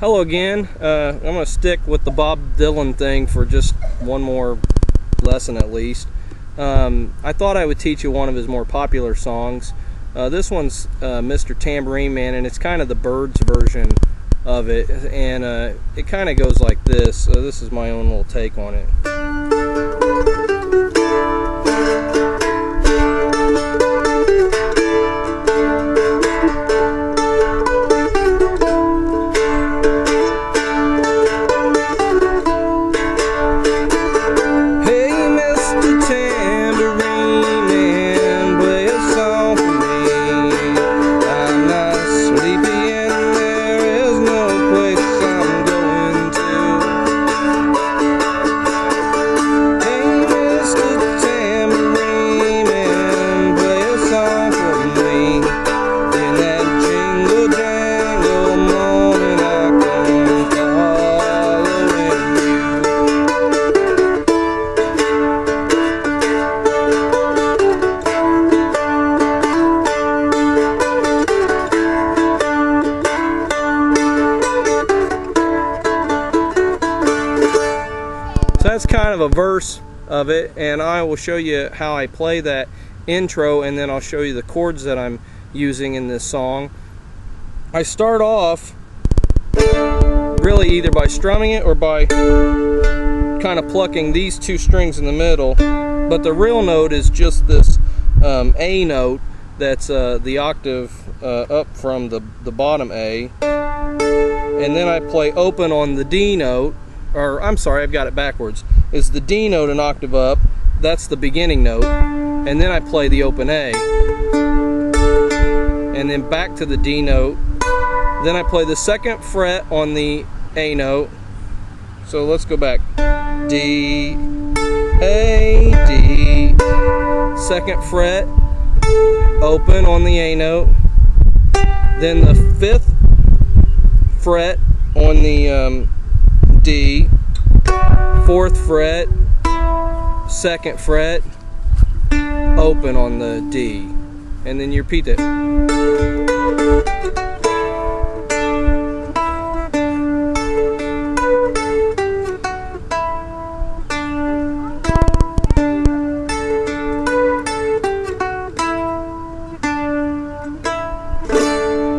Hello again. I'm going to stick with the Bob Dylan thing for just one more lesson at least. I thought I would teach you one of his more popular songs. This one's Mr. Tambourine Man, and it's kind of the Byrds version of it, and it kind of goes like this. This is my own little take on it. So that's kind of a verse of it, and I will show you how I play that intro, and then I'll show you the chords that I'm using in this song. I start off really either by strumming it or by kind of plucking these two strings in the middle, but the real note is just this A note that's the octave up from the bottom A, and then I play open on the D note. Or I'm sorry, I've got it backwards. It's the D note an octave up, that's the beginning note, and then I play the open A. And then back to the D note. Then I play the second fret on the A note. So let's go back. D, A, D. Second fret, open on the A note. Then the fifth fret on the D, fourth fret, second fret, open on the D, and then you repeat it.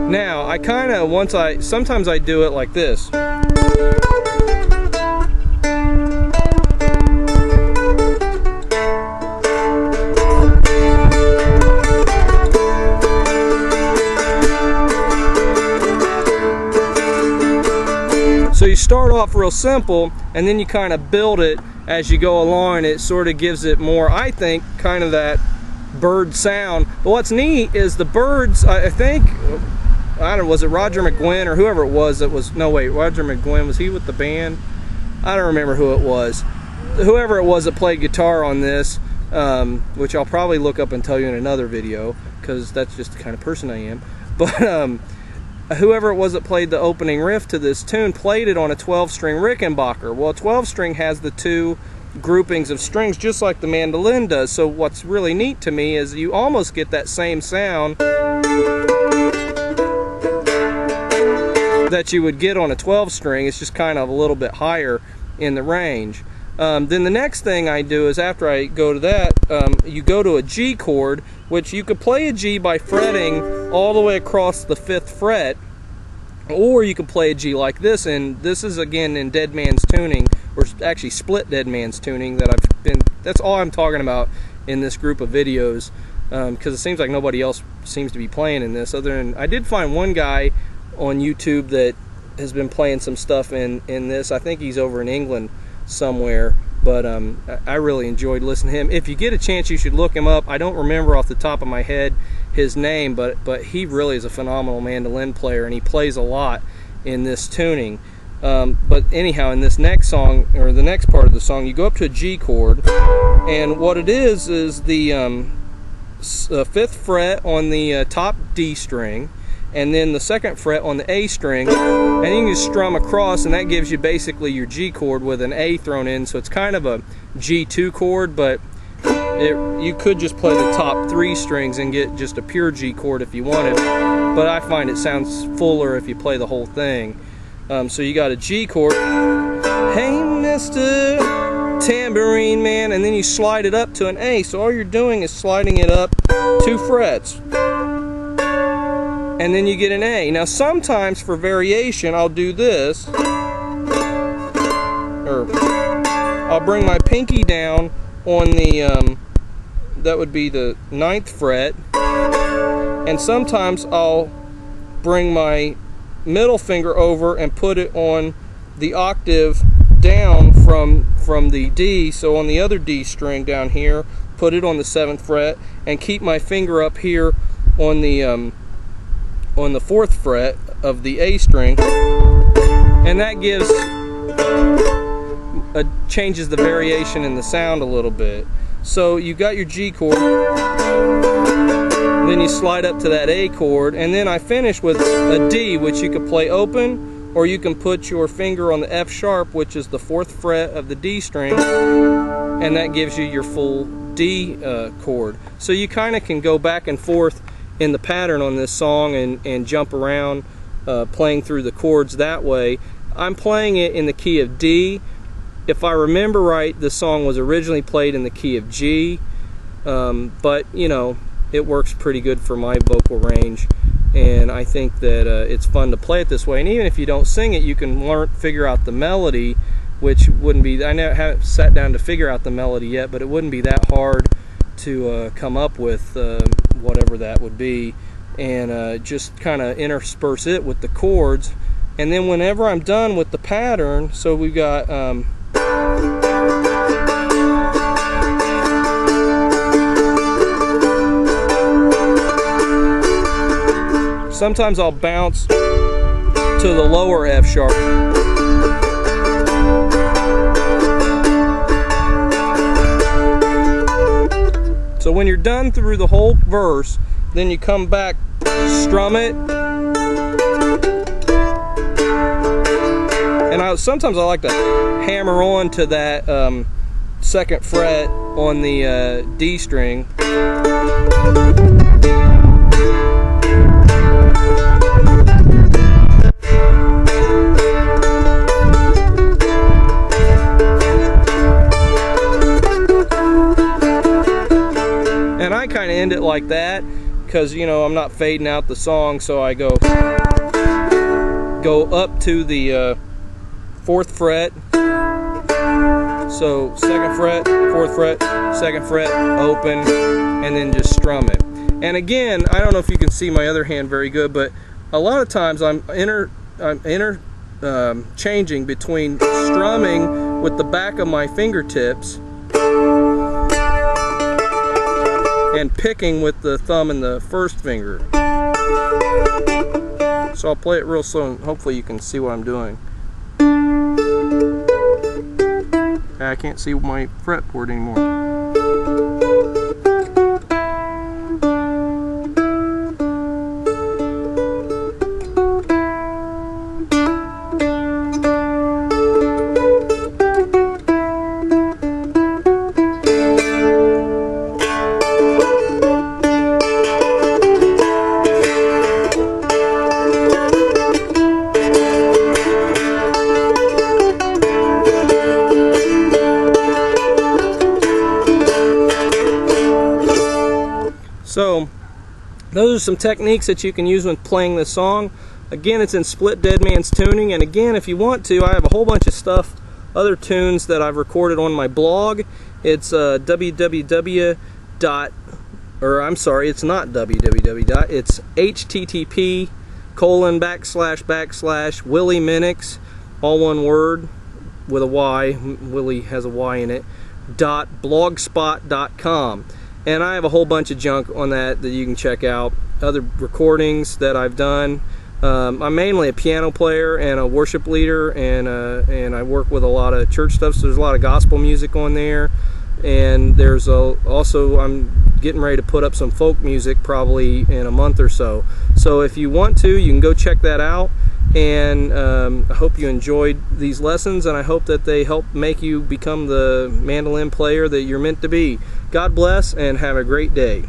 Now, I kind of, sometimes I do it like this. So you start off real simple, and then you kind of build it as you go along, and it sort of gives it more, I think, kind of that bird sound. But what's neat is the Byrds, I think, I don't know, was it Roger McGuinn or whoever it was that was, no wait, Roger McGuinn, was he with the band? I don't remember who it was. Whoever it was that played guitar on this, which I'll probably look up and tell you in another video, because that's just the kind of person I am. But whoever it was that played the opening riff to this tune played it on a 12-string Rickenbacker. Well, a 12-string has the two groupings of strings just like the mandolin does, so what's really neat to me is you almost get that same sound that you would get on a 12-string. It's just kind of a little bit higher in the range. Then the next thing I do is, after I go to that, you go to a G chord, which you could play a G by fretting all the way across the 5th fret, or you can play a G like this, and this is again in Dead Man's tuning, or actually split Dead Man's tuning, that's all I'm talking about in this group of videos, because it seems like nobody else seems to be playing in this, other than, I did find one guy on YouTube that has been playing some stuff in this. I think he's over in England somewhere, but I really enjoyed listening to him. If you get a chance, you should look him up. I don't remember off the top of my head his name, but he really is a phenomenal mandolin player, and he plays a lot in this tuning. But anyhow, in this next song, or the next part of the song, you go up to a G chord, and what it is the 5th fret on the top D string, and then the 2nd fret on the A string, and you can just strum across, and that gives you basically your G chord with an A thrown in. So it's kind of a G2 chord, but you could just play the top 3 strings and get just a pure G chord if you wanted, but I find it sounds fuller if you play the whole thing. So you got a G chord, hey Mr. Tambourine Man, and then you slide it up to an A. So all you're doing is sliding it up 2 frets, and then you get an A. Now sometimes for variation I'll do this, or I'll bring my pinky down on the that would be the 9th fret, and sometimes I'll bring my middle finger over and put it on the octave down from the D. So on the other D string down here, put it on the 7th fret and keep my finger up here on the 4th fret of the A string, and that gives changes the variation in the sound a little bit. So you got your G chord, then you slide up to that A chord, and then I finish with a D, which you could play open, or you can put your finger on the F sharp, which is the 4th fret of the D string, and that gives you your full D chord. So you kind of can go back and forth in the pattern on this song and jump around playing through the chords that way. I'm playing it in the key of D. If I remember right, the song was originally played in the key of G, but you know, it works pretty good for my vocal range, and I think that it's fun to play it this way. And even if you don't sing it, you can figure out the melody, which wouldn't be, I haven't sat down to figure out the melody yet, but it wouldn't be that hard to come up with whatever that would be, and just kind of intersperse it with the chords. And then whenever I'm done with the pattern, so we've got sometimes I'll bounce to the lower F sharp. So when you're done through the whole verse, then you come back, strum it, and sometimes I like to hammer on to that 2nd fret on the D string. And I kind of end it like that because, you know, I'm not fading out the song, so I go up to the 4th fret, so 2nd fret, 4th fret, 2nd fret, open, and then just strum it. And again, I don't know if you can see my other hand very good, but a lot of times I'm changing between strumming with the back of my fingertips and picking with the thumb and the 1st finger. So I'll play it real slow and hopefully you can see what I'm doing. I can't see my fretboard anymore. So those are some techniques that you can use when playing this song. Again, it's in split dead man's tuning, and again, if you want to, I have a whole bunch of stuff, other tunes that I've recorded on my blog. It's it's http://Willie Minix, all one word with a Y, Willie has a Y in it, .blogspot.com. And I have a whole bunch of junk on that you can check out. Other recordings that I've done. I'm mainly a piano player and a worship leader, and I work with a lot of church stuff, so there's a lot of gospel music on there. And there's also, I'm getting ready to put up some folk music probably in a month or so. So if you want to, you can go check that out. And I hope you enjoyed these lessons, and I hope that they help make you become the mandolin player that you're meant to be. God bless, and have a great day.